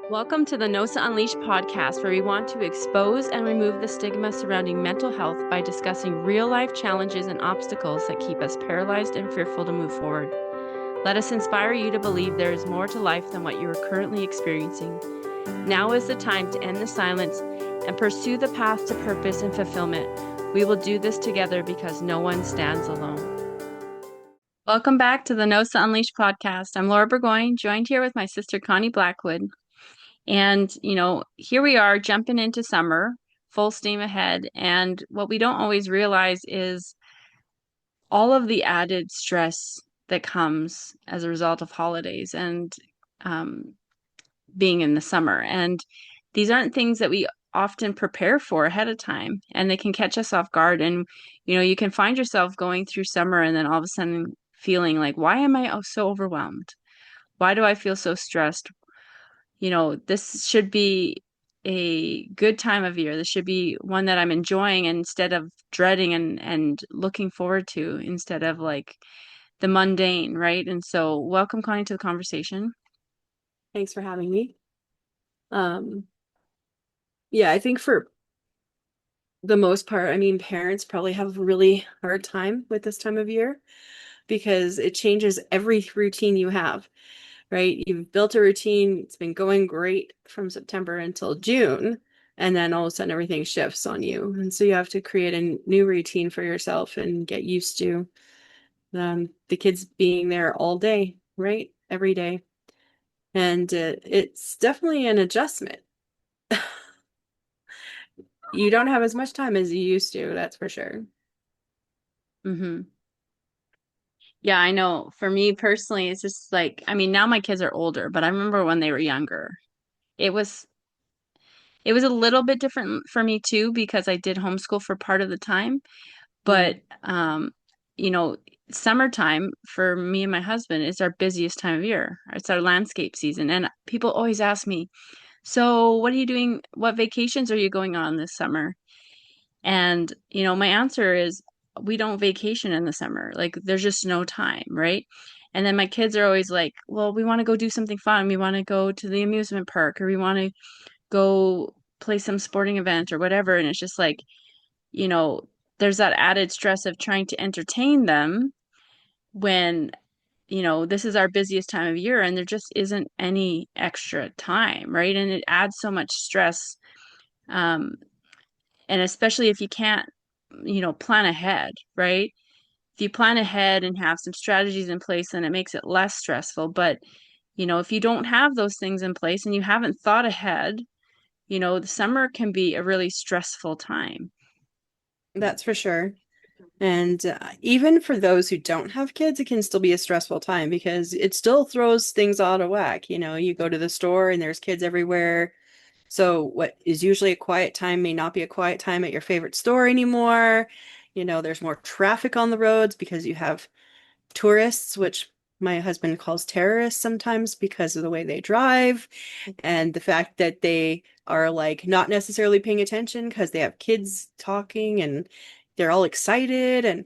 Welcome to the NOSA Unleashed podcast, where we want to expose and remove the stigma surrounding mental health by discussing real-life challenges and obstacles that keep us paralyzed and fearful to move forward. Let us inspire you to believe there is more to life than what you are currently experiencing. Now is the time to end the silence and pursue the path to purpose and fulfillment. We will do this together because no one stands alone. Welcome back to the NOSA Unleashed podcast. I'm Laura Burgoyne, joined here with my sister Connie Blackwood. And, here we are jumping into summer, full steam ahead. And what we don't always realize is all of the added stress that comes as a result of holidays and um, being in the summer. And these aren't things that we often prepare for ahead of time, and they can catch us off guard. And, you can find yourself going through summer and then all of a sudden feeling like, why am I so overwhelmed? Why do I feel so stressed? This should be a good time of year. This should be one that I'm enjoying instead of dreading and looking forward to instead of like the mundane, right? And so welcome, Connie, to the conversation. Thanks for having me. Um, yeah, I think for the most part, parents probably have a really hard time with this time of year because it changes every routine you have, right? You've built a routine, it's been going great from September until June, and then all of a sudden everything shifts on you. And so you have to create a new routine for yourself and get used to the kids being there all day, right? Every day. And it's definitely an adjustment. You don't have as much time as you used to, that's for sure. hmm Yeah, I know. For me personally, it's just like, now my kids are older, but I remember when they were younger. It was it was a little bit different for me too because I did homeschool for part of the time. Mm. But you know, summertime for me and my husband is our busiest time of year. It's our landscape season. And people always ask me, so what are you doing? What vacations are you going on this summer? And, my answer is we don't vacation in the summer. Like there's just no time, right? And then my kids are always like, well, we want to go do something fun. We want to go to the amusement park or we want to go play some sporting event or whatever. And it's just like, you know, there's that added stress of trying to entertain them when, this is our busiest time of year and there just isn't any extra time, right? And it adds so much stress. Um, and especially if you can't, plan ahead, right? If you plan ahead and have some strategies in place, then it makes it less stressful. But, if you don't have those things in place and you haven't thought ahead, the summer can be a really stressful time. That's for sure. And even for those who don't have kids, it can still be a stressful time because it still throws things out of whack. You go to the store and there's kids everywhere. So what is usually a quiet time may not be a quiet time at your favorite store anymore. There's more traffic on the roads because you have tourists, which my husband calls terrorists sometimes because of the way they drive and the fact that they are like not necessarily paying attention because they have kids talking and they're all excited and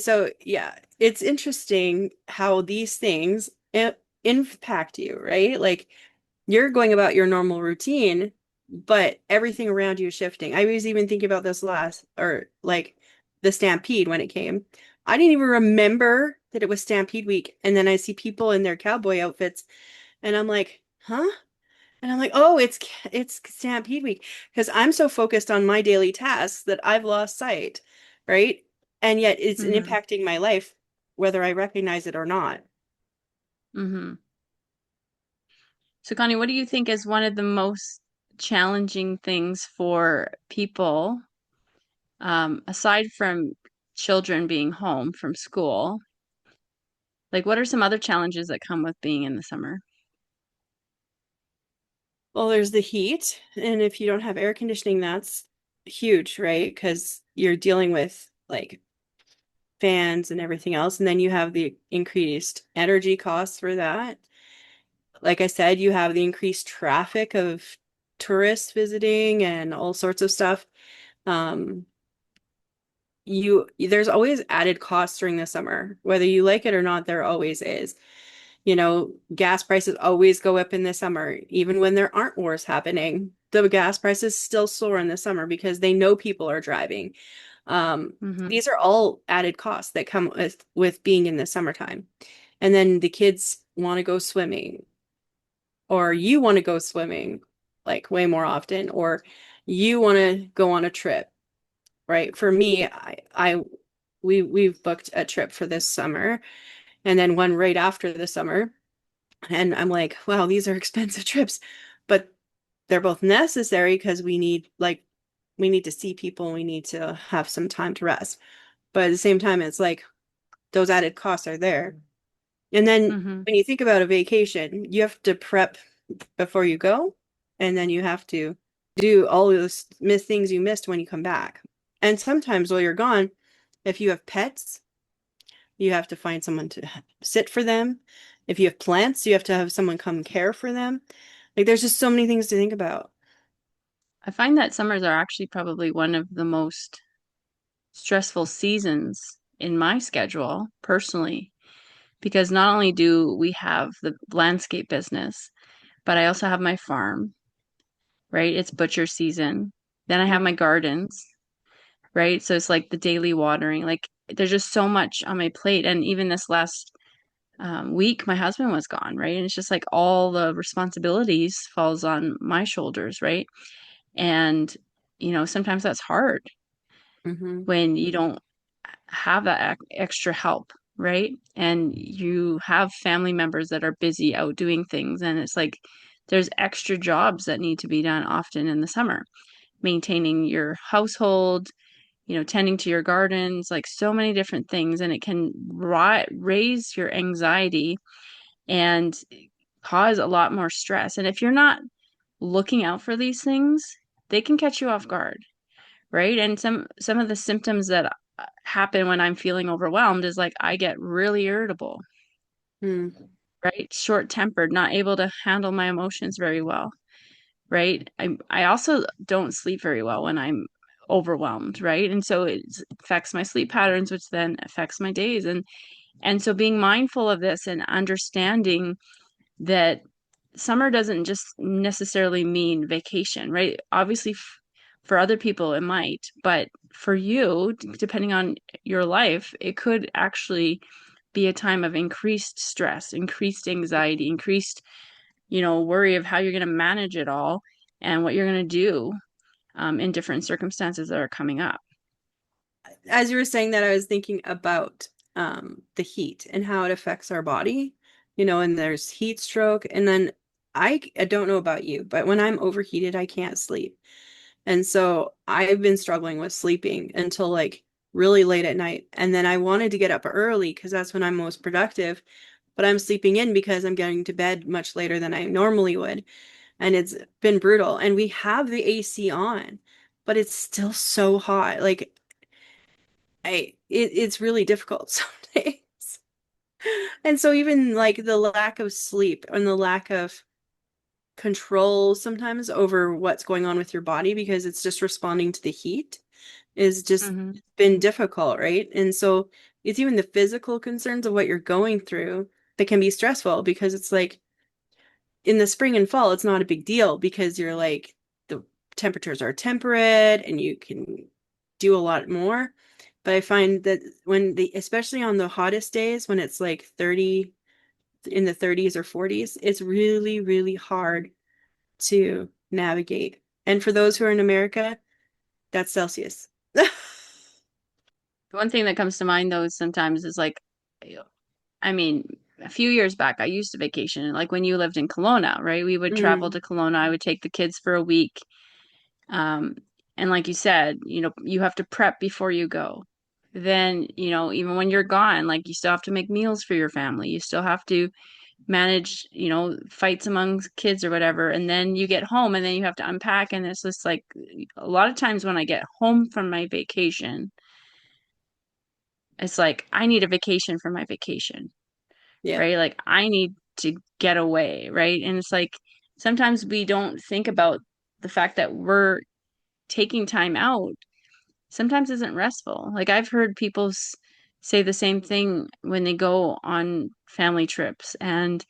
so yeah, it's interesting how these things impact you, right? Like you're going about your normal routine, but everything around you is shifting. I was even thinking about this last, or like the Stampede when it came. I didn't even remember that it was Stampede week. And then I see people in their cowboy outfits, and I'm like, huh? And I'm like, oh, it's Stampede week because I'm so focused on my daily tasks that I've lost sight, right? And yet it's Mm-hmm. impacting my life, whether I recognize it or not. Mm-hmm. So, Connie, what do you think is one of the most challenging things for people, aside from children being home from school? Like, what are some other challenges that come with being in the summer? Well, there's the heat, and if you don't have air conditioning, that's huge, right? Because you're dealing with like fans and everything else, and then you have the increased energy costs for that. Like I said, you have the increased traffic of tourists visiting and all sorts of stuff. Um, there's always added costs during the summer, whether you like it or not, there always is. Gas prices always go up in the summer, even when there aren't wars happening. The gas prices still soar in the summer because they know people are driving. Mm-hmm. These are all added costs that come with being in the summertime. And then the kids want to go swimming, or you want to go swimming like way more often, or you want to go on a trip, right? For me, we've booked a trip for this summer and then one right after the summer. And I'm like, wow, these are expensive trips, but they're both necessary because we need to see people, we need to have some time to rest. But at the same time, it's like those added costs are there. And then Mm-hmm. when you think about a vacation, you have to prep before you go, and then you have to do all of those things you missed when you come back. And sometimes while you're gone, if you have pets, you have to find someone to sit for them. If you have plants, you have to have someone come care for them. Like there's just so many things to think about. I find that summers are actually probably one of the most stressful seasons in my schedule personally, because not only do we have the landscape business, but I also have my farm, right? It's butcher season. Then I have my gardens, right? So it's like the daily watering. Like there's just so much on my plate. And even this last week, my husband was gone, right? And it's just like all the responsibilities falls on my shoulders, right? And sometimes that's hard Mm-hmm. when you don't have that extra help, right? And you have family members that are busy out doing things, and it's like there's extra jobs that need to be done often in the summer, maintaining your household, tending to your gardens, like so many different things, and it can raise your anxiety and cause a lot more stress. And if you're not looking out for these things, they can catch you off guard, right? And some of the symptoms that happen when I'm feeling overwhelmed is like I get really irritable, Mm-hmm. right? Short-tempered, not able to handle my emotions very well, right? I also don't sleep very well when I'm overwhelmed, right? And so it affects my sleep patterns, which then affects my days. And so being mindful of this and understanding that summer doesn't just necessarily mean vacation, right? Obviously, for other people, it might, but for you, depending on your life, it could actually be a time of increased stress, increased anxiety, increased, worry of how you're going to manage it all and what you're going to do in different circumstances that are coming up. As you were saying that, I was thinking about the heat and how it affects our body, and there's heat stroke. And then I don't know about you, but when I'm overheated, I can't sleep. And so I've been struggling with sleeping until like really late at night. And then I wanted to get up early because that's when I'm most productive. But I'm sleeping in because I'm getting to bed much later than I normally would. And it's been brutal. And we have the AC on, but it's still so hot. Like it's really difficult some days. And so even like the lack of sleep and the lack of control sometimes over what's going on with your body because it's just responding to the heat is just Hmm. been difficult, right? And so it's even the physical concerns of what you're going through that can be stressful because it's like in the spring and fall, it's not a big deal because you're like the temperatures are temperate and you can do a lot more. But I find that especially on the hottest days, when it's like 30 in the 30s or 40s, it's really, really hard to navigate. And for those who are in America, that's Celsius. The one thing that comes to mind though is sometimes is like, I mean, a few years back, I used to vacation, like when you lived in Kelowna, right? We would travel Mm, to Kelowna. I would take the kids for a week. Um, and like you said, you have to prep before you go. Then, even when you're gone, like you still have to make meals for your family. You still have to manage, fights among kids or whatever. And then you get home and then you have to unpack. And it's just like a lot of times when I get home from my vacation, it's like I need a vacation from my vacation, yeah. right? Like I need to get away, right? And it's like sometimes we don't think about the fact that we're taking time out sometimes isn't restful. Like I've heard people say the same thing when they go on family trips. And,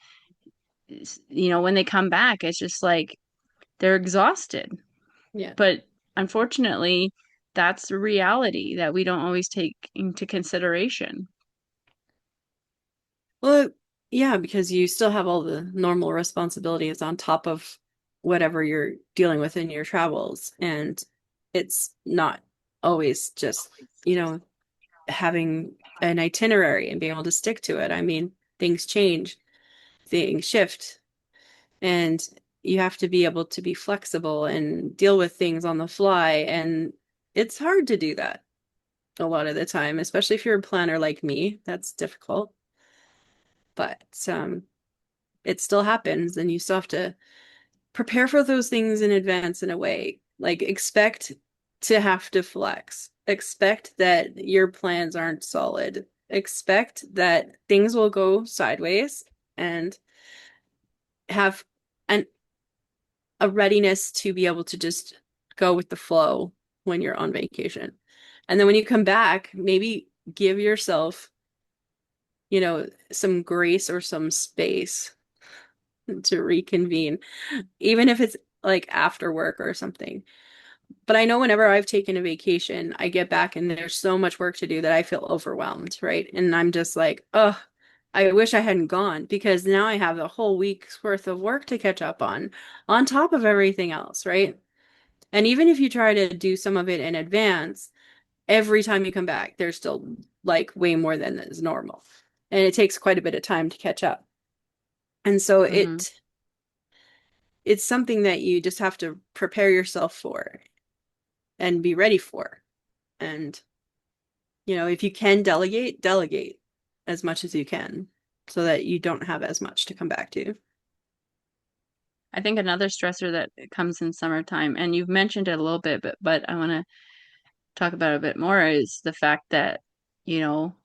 when they come back, it's just like they're exhausted. Yeah. But unfortunately, that's the reality that we don't always take into consideration. Well, yeah, because you still have all the normal responsibilities on top of whatever you're dealing with in your travels. And it's not always just, you know, having an itinerary and being able to stick to it. I mean, things change, things shift, and you have to be able to be flexible and deal with things on the fly. And it's hard to do that a lot of the time, especially if you're a planner like me. That's difficult. But it still happens, and you still have to prepare for those things in advance in a way. Like, expect to have to flex, expect that your plans aren't solid, expect that things will go sideways, and have an a readiness to be able to just go with the flow when you're on vacation. And then when you come back, maybe give yourself, some grace or some space to reconvene, even if it's like after work or something. But I know whenever I've taken a vacation, I get back and there's so much work to do that I feel overwhelmed, right? And I'm just like, oh, I wish I hadn't gone, because now I have a whole week's worth of work to catch up on top of everything else, right? And even if you try to do some of it in advance, every time you come back, there's still like way more than is normal. And it takes quite a bit of time to catch up. And so Hmm. it's something that you just have to prepare yourself for and be ready for. And, if you can delegate, delegate as much as you can so that you don't have as much to come back to. I think another stressor that comes in summertime, and you've mentioned it a little bit, but I want to talk about it a bit more, is the fact that, you know,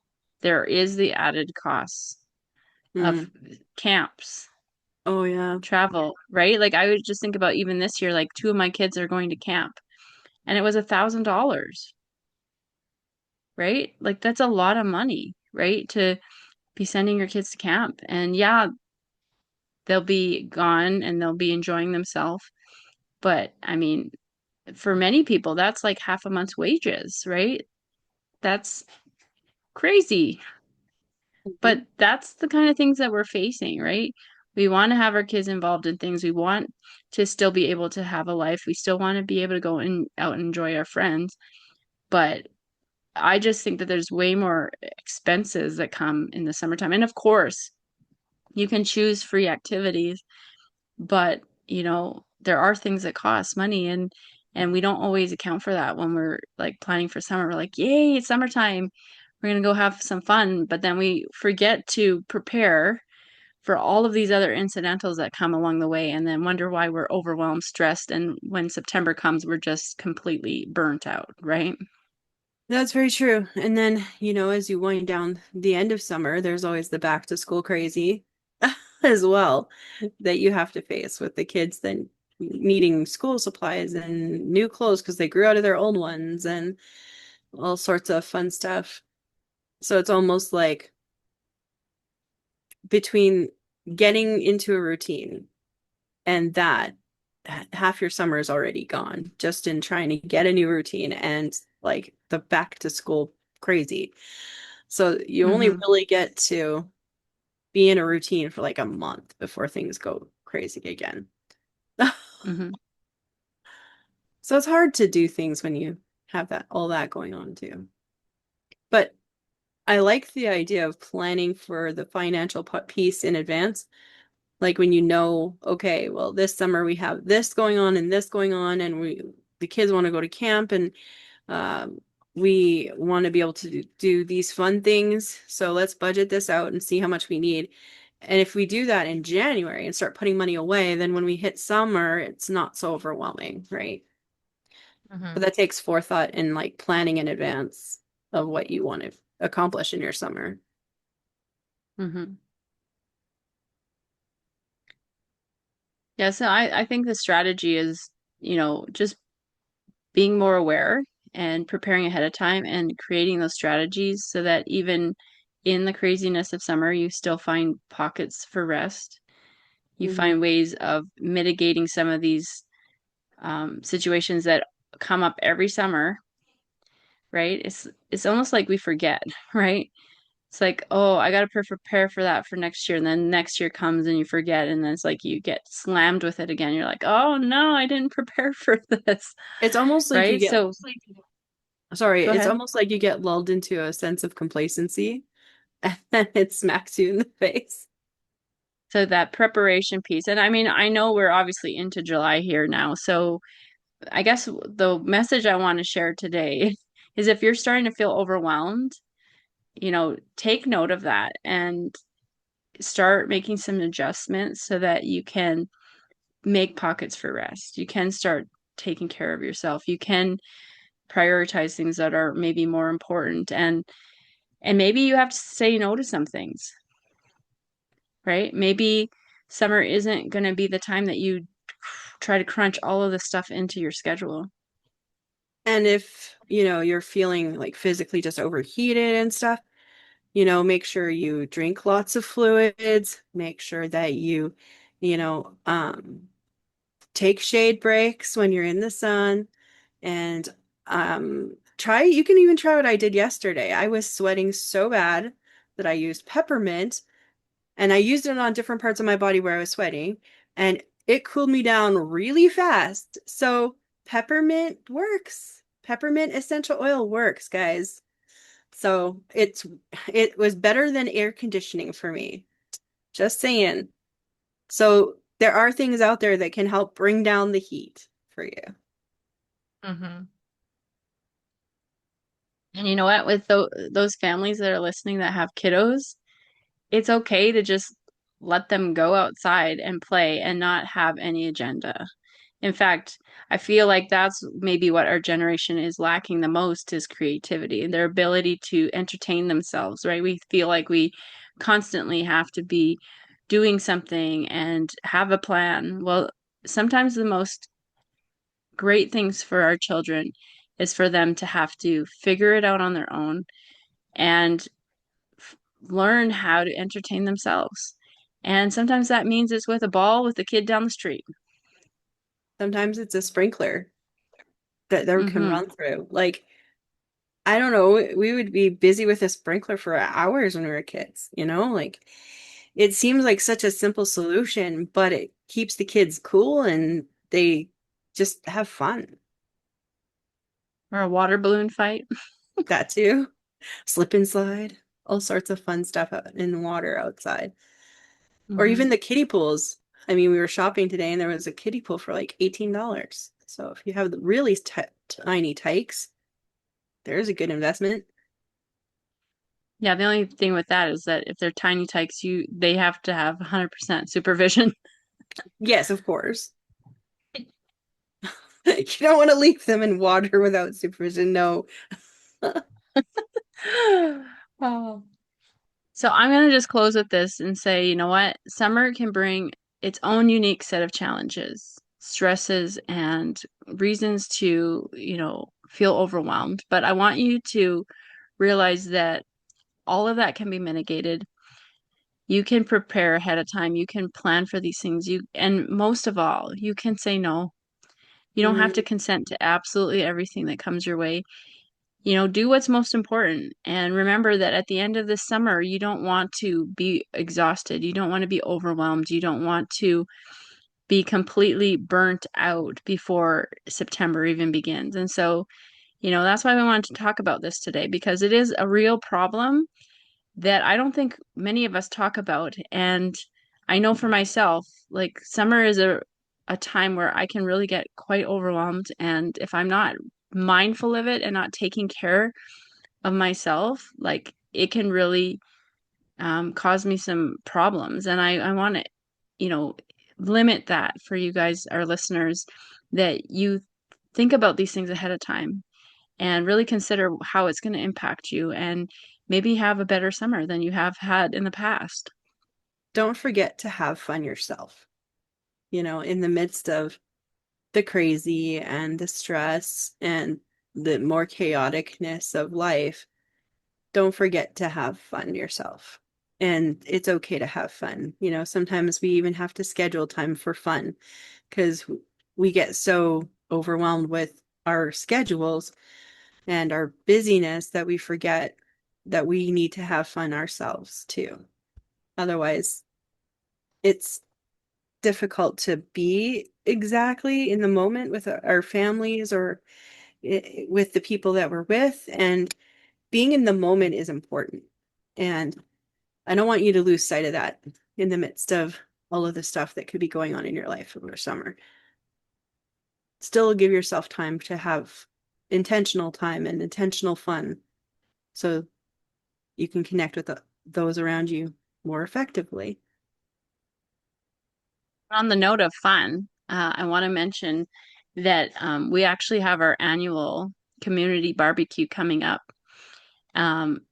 there is the added costs of Mm. camps, Oh, yeah. travel, right? Like I would just think about even this year, like two of my kids are going to camp and it was $1,000, right? Like that's a lot of money, right? To be sending your kids to camp. And yeah, they'll be gone and they'll be enjoying themselves. But I mean, for many people, that's like half a month's wages, right? That's crazy. But Mhm. that's the kind of things that we're facing, right? We want to have our kids involved in things. We want to still be able to have a life. We still want to be able to go and out and enjoy our friends. But I just think that there's way more expenses that come in the summertime. And of course, you can choose free activities, but there are things that cost money, and we don't always account for that when we're like planning for summer. We're like, "Yay, it's summertime. We're going to go have some fun." But then we forget to prepare for all of these other incidentals that come along the way and then wonder why we're overwhelmed, stressed, and when September comes, we're just completely burnt out, right? That's very true. And then, as you wind down the end of summer, there's always the back to school crazy as well that you have to face, with the kids then needing school supplies and new clothes because they grew out of their old ones and all sorts of fun stuff. So it's almost like between getting into a routine and that, half your summer is already gone just in trying to get a new routine and like the back to school crazy. So you only Mm-hmm. really get to be in a routine for like a month before things go crazy again. Mm-hmm. So it's hard to do things when you have that all that going on too. But I like the idea of planning for the financial piece in advance. Like when okay, well, this summer we have this going on and this going on, and the kids want to go to camp, and um, we want to be able to do these fun things. So let's budget this out and see how much we need. And if we do that in January and start putting money away, then when we hit summer, it's not so overwhelming, right? But Mm-hmm. that takes forethought and like planning in advance of what you want to accomplish in your summer. Mm-hmm. Yeah, so I think the strategy is, just being more aware and preparing ahead of time and creating those strategies so that even in the craziness of summer, you still find pockets for rest. You Mhm. find ways of mitigating some of these situations that come up every summer, right? It's almost like we forget, right? It's like, oh, I got to prepare for that for next year. And then next year comes and you forget. And then it's like you get slammed with it again. You're like, oh, no, I didn't prepare for this. It's almost like you Right? get, So sorry, go it's ahead. almost like you get lulled into a sense of complacency and then it smacks you in the face. So that preparation piece. And I mean, I know we're obviously into July here now. So I guess the message I want to share today is if you're starting to feel overwhelmed, take note of that and start making some adjustments so that you can make pockets for rest. You can start taking care of yourself. You can prioritize things that are maybe more important and maybe you have to say no to some things, right? Maybe summer isn't going to be the time that you try to crunch all of this stuff into your schedule. And if, you're feeling like physically just overheated and stuff, make sure you drink lots of fluids, make sure that you know, take shade breaks when you're in the sun and you can even try what I did yesterday. I was sweating so bad that I used peppermint and I used it on different parts of my body where I was sweating and it cooled me down really fast. So peppermint works. Peppermint essential oil works, guys. So it was better than air conditioning for me. Just saying. So there are things out there that can help bring down the heat for you. Mm-hmm. And you know what? With those families that are listening that have kiddos, it's okay to just let them go outside and play and not have any agenda. In fact, I feel like that's maybe what our generation is lacking the most is creativity and their ability to entertain themselves, right? We feel like we constantly have to be doing something and have a plan. Well, sometimes the most great things for our children is for them to have to figure it out on their own and learn how to entertain themselves. And sometimes that means it's with a ball with the kid down the street. Sometimes it's a sprinkler that they can Mm-hmm. run through. Like, I don't know, we would be busy with a sprinkler for hours when we were kids, Like it seems like such a simple solution, but it keeps the kids cool and they just have fun. Or a water balloon fight. That too. Slip and slide, all sorts of fun stuff out in the water outside. Or Mm-hmm. even the kiddie pools. I mean, we were shopping today and there was a kiddie pool for like $18. So if you have the really tiny tykes, there's a good investment. Yeah, the only thing with that is that if they're tiny tykes, they have to have 100% supervision. Yes, of course. You don't want to leave them in water without supervision. No. Oh. So I'm going to just close with this and say, you know what? Summer can bring its own unique set of challenges, stresses, and reasons to, feel overwhelmed. But I want you to realize that all of that can be mitigated. You can prepare ahead of time. You can plan for these things. And most of all, you can say no. You don't have to Mhm. consent to absolutely everything that comes your way. Do what's most important. And remember that at the end of the summer, you don't want to be exhausted. You don't want to be overwhelmed. You don't want to be completely burnt out before September even begins. And so, that's why we wanted to talk about this today because it is a real problem that I don't think many of us talk about. And I know for myself, like summer is a time where I can really get quite overwhelmed. And if I'm not mindful of it and not taking care of myself, like it can really cause me some problems. And I want to, you know, limit that for you guys, our listeners, that you think about these things ahead of time and really consider how it's going to impact you and maybe have a better summer than you have had in the past. Don't forget to have fun yourself, in the midst of the crazy and the stress. And the more chaoticness of life, don't forget to have fun yourself. And it's okay to have fun. You know, sometimes we even have to schedule time for fun because we get so overwhelmed with our schedules and our busyness that we forget that we need to have fun ourselves too. Otherwise, it's difficult to be exactly in the moment with our families or with the people that we're with. And being in the moment is important. And I don't want you to lose sight of that in the midst of all of the stuff that could be going on in your life over summer. Still give yourself time to have intentional time and intentional fun so you can connect with those around you more effectively. On the note of fun, I want to mention that we actually have our annual community barbecue coming up.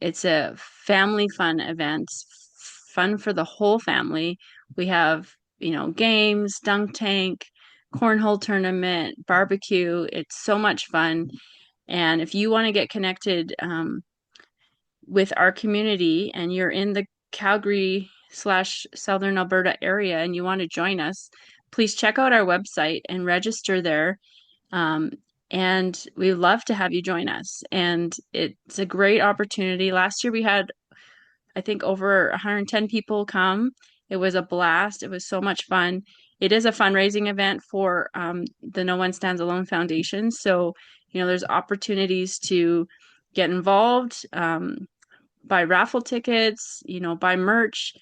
It's a family fun event, fun for the whole family. We have, games, dunk tank, cornhole tournament, barbecue. It's so much fun. And if you want to get connected with our community and you're in the Calgary/ Southern Alberta area and you want to join us, please check out our website and register there. Um, and we love to have you join us. And it's a great opportunity. Last year we had, I think, over 110 people come. It was a blast. It was so much fun. It is a fundraising event for the No One Stands Alone Foundation. So, there's opportunities to get involved, buy raffle tickets, buy merch,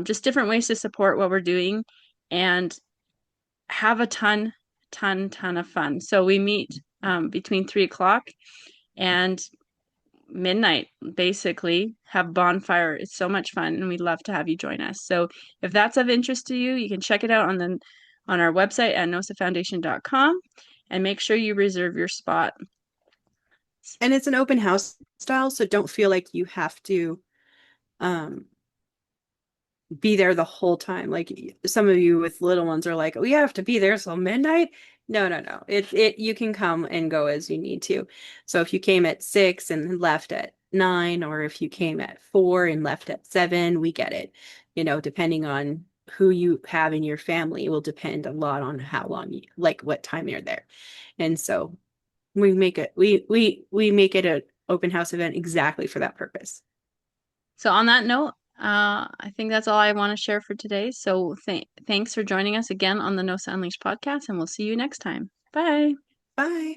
just different ways to support what we're doing and have a ton of fun. So we meet between 3 o'clock and midnight, basically, have bonfire. It's so much fun, and we'd love to have you join us. So if that's of interest to you, you can check it out on our website at nosafoundation.com and make sure you reserve your spot. And it's an open house style, so don't feel like you have to um be there the whole time. Like some of you with little ones are like, we have to be there till midnight. No, no, no. It you can come and go as you need to. So if you came at 6 and left at 9, or if you came at 4 and left at 7, we get it. You know, depending on who you have in your family will depend a lot on how long you like what time you're there. And so we make it an open house event exactly for that purpose. So on that note, I think that's all I want to share for today. So thanks for joining us again on the No Unleashed podcast, and we'll see you next time. Bye. Bye.